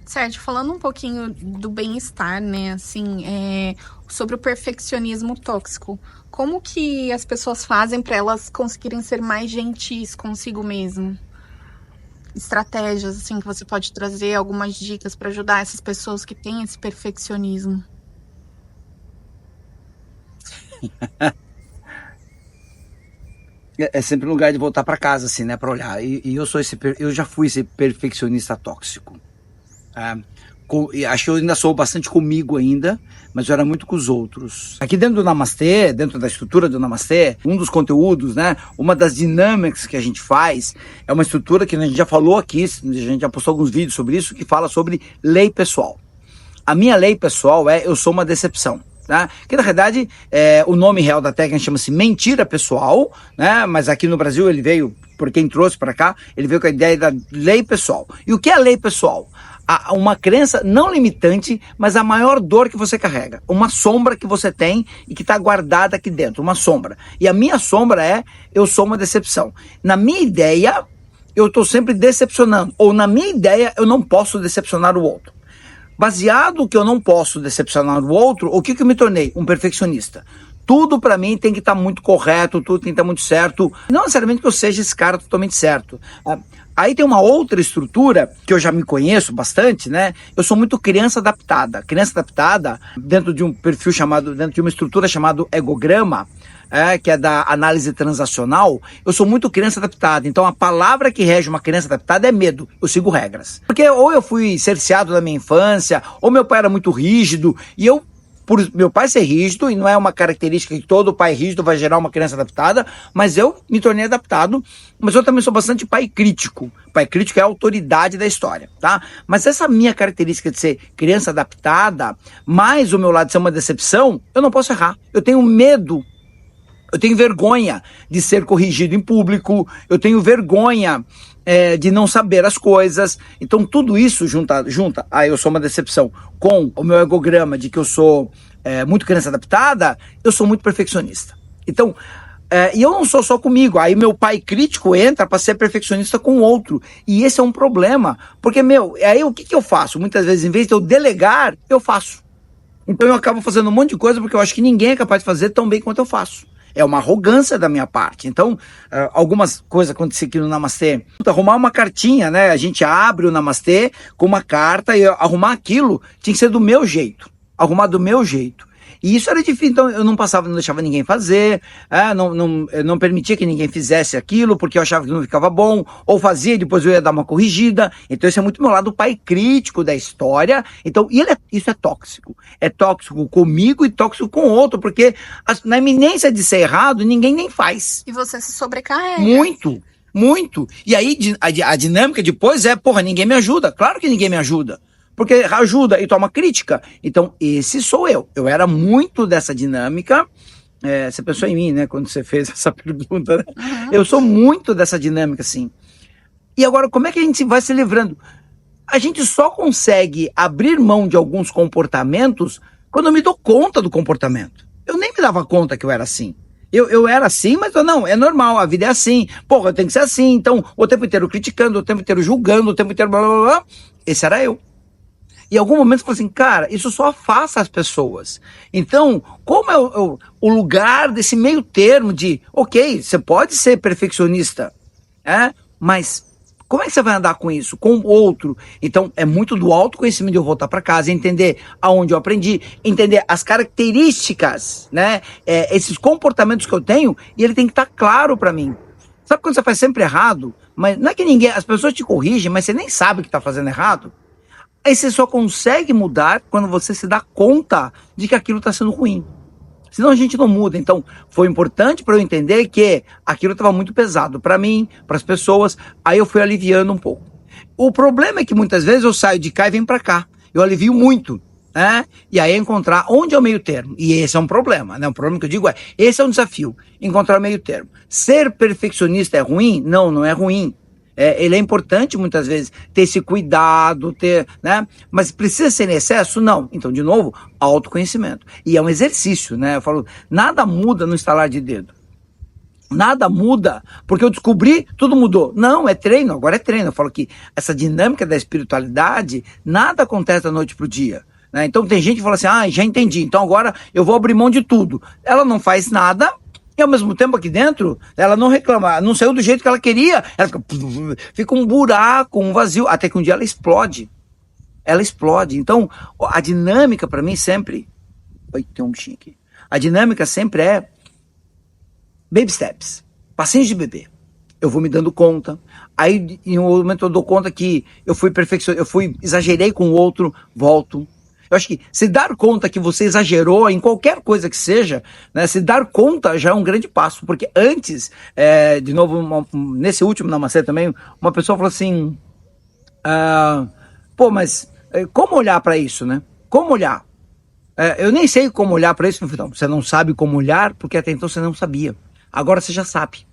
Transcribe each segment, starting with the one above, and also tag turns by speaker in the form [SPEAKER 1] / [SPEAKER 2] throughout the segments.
[SPEAKER 1] Sérgio, falando um pouquinho do bem-estar, né, assim, sobre o perfeccionismo tóxico, como que as pessoas fazem para elas conseguirem ser mais gentis consigo mesmo? Estratégias, assim, que você pode trazer, algumas dicas para ajudar essas pessoas que têm esse perfeccionismo?
[SPEAKER 2] É sempre um lugar de voltar para casa, assim, né, para olhar. E eu já fui esse perfeccionista tóxico. E acho que eu ainda sou bastante comigo ainda, mas eu era muito com os outros. Aqui dentro do Namastê, dentro da estrutura do Namastê, um dos conteúdos, né, uma das dinâmicas que a gente faz, é uma estrutura que a gente já falou aqui, a gente já postou alguns vídeos sobre isso, que fala sobre lei pessoal. A minha lei pessoal eu sou uma decepção. Né? Que na verdade o nome real da técnica chama-se mentira pessoal, né? Mas aqui no Brasil ele veio, por quem trouxe para cá, ele veio com a ideia da lei pessoal. E o que é a lei pessoal? Uma crença não limitante, mas a maior dor que você carrega. Uma sombra que você tem e que está guardada aqui dentro, uma sombra. E a minha sombra eu sou uma decepção. Na minha ideia, eu estou sempre decepcionando. Ou na minha ideia, eu não posso decepcionar o outro. Baseado que eu não posso decepcionar o outro, o que eu me tornei? Um perfeccionista. Tudo para mim tem que estar muito correto, tudo tem que estar muito certo. Não necessariamente que eu seja esse cara totalmente certo. Aí tem uma outra estrutura, que eu já me conheço bastante, né? Eu sou muito criança adaptada. Criança adaptada, dentro de um perfil chamado, dentro de uma estrutura chamada egograma, que é da análise transacional, eu sou muito criança adaptada. Então a palavra que rege uma criança adaptada é medo. Eu sigo regras. Porque ou eu fui cerceado na minha infância, ou meu pai era muito rígido, e eu, por meu pai ser rígido, e não é uma característica que todo pai rígido vai gerar uma criança adaptada, mas eu me tornei adaptado, mas eu também sou bastante pai crítico. Pai crítico é a autoridade da história, tá? Mas essa minha característica de ser criança adaptada, mais o meu lado de ser uma decepção, eu não posso errar. Eu tenho medo. Eu tenho vergonha de ser corrigido em público, eu tenho vergonha de não saber as coisas. Então tudo isso junta eu sou uma decepção, com o meu egograma de que eu sou muito criança adaptada, eu sou muito perfeccionista. Então, e eu não sou só comigo, aí meu pai crítico entra para ser perfeccionista com o outro. E esse é um problema, porque, aí o que eu faço? Muitas vezes, em vez de eu delegar, eu faço. Então eu acabo fazendo um monte de coisa porque eu acho que ninguém é capaz de fazer tão bem quanto eu faço. É uma arrogância da minha parte. Então, algumas coisas acontecem aqui no Namastê. Arrumar uma cartinha, né? A gente abre o Namastê com uma carta e arrumar aquilo tinha que ser do meu jeito. Arrumar do meu jeito. E isso era difícil, então eu não deixava ninguém fazer, eu não permitia que ninguém fizesse aquilo, porque eu achava que não ficava bom, ou fazia e depois eu ia dar uma corrigida. Então esse é muito meu lado pai crítico da história. Então, isso é tóxico. É tóxico comigo e tóxico com o outro, porque na iminência de ser errado, ninguém nem faz.
[SPEAKER 1] E você se sobrecarrega.
[SPEAKER 2] Muito, muito. E aí a dinâmica depois ninguém me ajuda. Claro que ninguém me ajuda. Porque ajuda e toma crítica. Então, esse sou eu. Eu era muito dessa dinâmica. Você pensou em mim, né? Quando você fez essa pergunta, né? Uhum. Eu sou muito dessa dinâmica, sim. E agora, como é que a gente vai se livrando? A gente só consegue abrir mão de alguns comportamentos quando eu me dou conta do comportamento. Eu nem me dava conta que eu era assim. Eu era assim, mas não, é normal, a vida é assim. Porra, eu tenho que ser assim. Então, o tempo inteiro criticando, o tempo inteiro julgando, o tempo inteiro blá, blá, blá. Esse era eu. E em algum momento eu falei assim, cara, isso só afasta as pessoas. Então, como é o lugar desse meio termo de, ok, você pode ser perfeccionista, mas como é que você vai andar com isso? Com o outro? Então, é muito do autoconhecimento de eu voltar para casa, entender aonde eu aprendi, entender as características, né? Esses comportamentos que eu tenho, e ele tem que estar claro para mim. Sabe quando você faz sempre errado? Mas não é que as pessoas te corrigem, mas você nem sabe que está fazendo errado? Aí você só consegue mudar quando você se dá conta de que aquilo está sendo ruim. Senão a gente não muda. Então, foi importante para eu entender que aquilo estava muito pesado para mim, para as pessoas. Aí eu fui aliviando um pouco. O problema é que muitas vezes eu saio de cá e venho para cá. Eu alivio muito, né? E aí encontrar onde é o meio termo. E esse é um problema, né? Um problema que eu digo esse é um desafio, encontrar o meio termo. Ser perfeccionista é ruim? Não, não é ruim. Ele é importante muitas vezes ter esse cuidado, né? Mas precisa ser em excesso? Não. Então, de novo, autoconhecimento. E é um exercício, né? Eu falo, nada muda no estalar de dedo. Nada muda, porque eu descobri, tudo mudou. Não, é treino, agora é treino. Eu falo que essa dinâmica da espiritualidade, nada acontece da noite pro dia. Né? Então tem gente que fala assim, já entendi, então agora eu vou abrir mão de tudo. Ela não faz nada, e ao mesmo tempo aqui dentro, ela não reclama, não saiu do jeito que ela queria. Ela fica um buraco, um vazio, até que um dia ela explode. Ela explode. Então, a dinâmica para mim sempre... Oi, tem um bichinho aqui. A dinâmica sempre é baby steps, passinhos de bebê. Eu vou me dando conta. Aí, em um momento, eu dou conta que eu exagerei com o outro, volto. Eu acho que se dar conta que você exagerou em qualquer coisa que seja, né, se dar conta já é um grande passo. Porque antes, de novo, nesse último Namastê também, uma pessoa falou assim, mas como olhar para isso, né? Como olhar? Eu nem sei como olhar para isso. Não, você não sabe como olhar porque até então você não sabia. Agora você já sabe.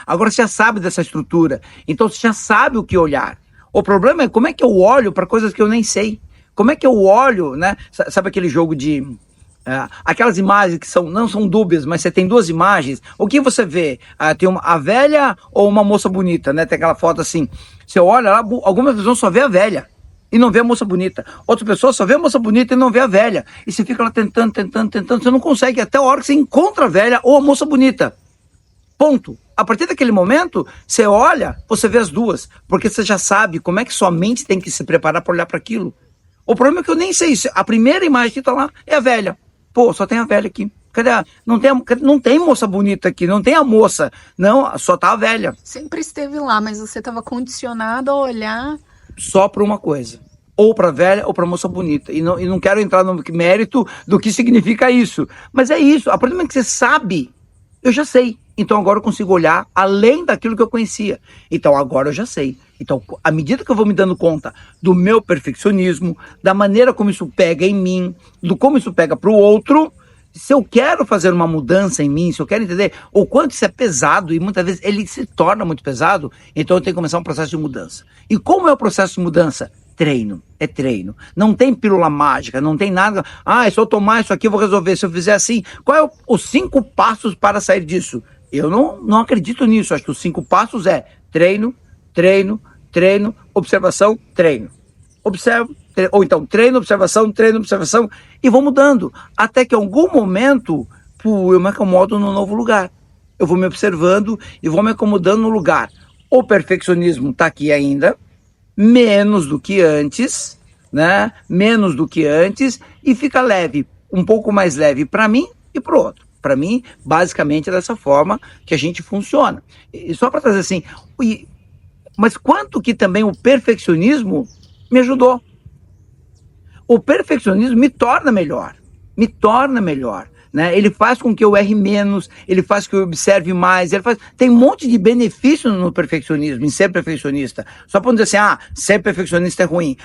[SPEAKER 2] Agora você já sabe dessa estrutura. Então você já sabe o que olhar. O problema é como é que eu olho para coisas que eu nem sei. Como é que eu olho, né? Sabe aquele jogo de... aquelas imagens que não são dúbias, mas você tem duas imagens. O que você vê? Tem a velha ou uma moça bonita, né? Tem aquela foto assim. Você olha lá, algumas pessoas só vê a velha e não vê a moça bonita. Outra pessoa só vê a moça bonita e não vê a velha. E você fica lá tentando. Você não consegue até a hora que você encontra a velha ou a moça bonita. Ponto. A partir daquele momento, você olha, você vê as duas. Porque você já sabe como é que sua mente tem que se preparar para olhar para aquilo. O problema é que eu nem sei. A primeira imagem que tá lá é a velha. Pô, só tem a velha aqui. Cadê? Não tem moça bonita aqui, não tem a moça. Não, só tá a velha.
[SPEAKER 1] Sempre esteve lá, mas você estava condicionado a olhar...
[SPEAKER 2] Só para uma coisa. Ou para velha ou para moça bonita. E não quero entrar no mérito do que significa isso. Mas é isso. A partir do momento que você sabe, eu já sei. Então agora eu consigo olhar além daquilo que eu conhecia. Então agora eu já sei. Então, à medida que eu vou me dando conta do meu perfeccionismo, da maneira como isso pega em mim, do como isso pega para o outro, se eu quero fazer uma mudança em mim, se eu quero entender o quanto isso é pesado, e muitas vezes ele se torna muito pesado, então eu tenho que começar um processo de mudança. E como é o processo de mudança? Treino, é treino. Não tem pílula mágica, não tem nada. Se eu tomar isso aqui eu vou resolver. Se eu fizer assim, qual é os 5 passos para sair disso? Eu não acredito nisso. Acho que os 5 passos é treino, observação, treino. Observo, ou então treino, observação, e vou mudando. Até que em algum momento, eu me acomodo no novo lugar. Eu vou me observando e vou me acomodando no lugar. O perfeccionismo está aqui ainda, menos do que antes, né? Menos do que antes, e fica leve, um pouco mais leve para mim e para o outro. Para mim, basicamente é dessa forma que a gente funciona. E só para trazer assim, mas quanto que também o perfeccionismo me ajudou. O perfeccionismo me torna melhor, né? Ele faz com que eu erre menos, ele faz com que eu observe mais, tem um monte de benefício no perfeccionismo, em ser perfeccionista. Só para não dizer assim, ser perfeccionista é ruim.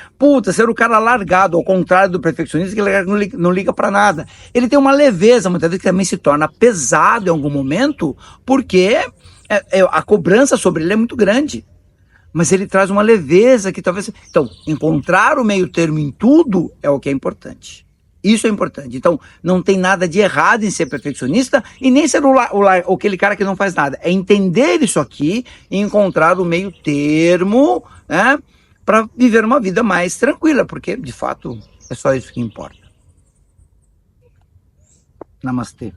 [SPEAKER 2] Ser o cara largado, ao contrário do perfeccionista, que ele não liga para nada. Ele tem uma leveza, muitas vezes, que também se torna pesado em algum momento, porque a cobrança sobre ele é muito grande. Mas ele traz uma leveza que talvez... Então, encontrar o meio termo em tudo é o que é importante. Isso é importante. Então, não tem nada de errado em ser perfeccionista e nem ser aquele cara que não faz nada. É entender isso aqui e encontrar o meio termo, né, para viver uma vida mais tranquila, porque, de fato, é só isso que importa. Namastê.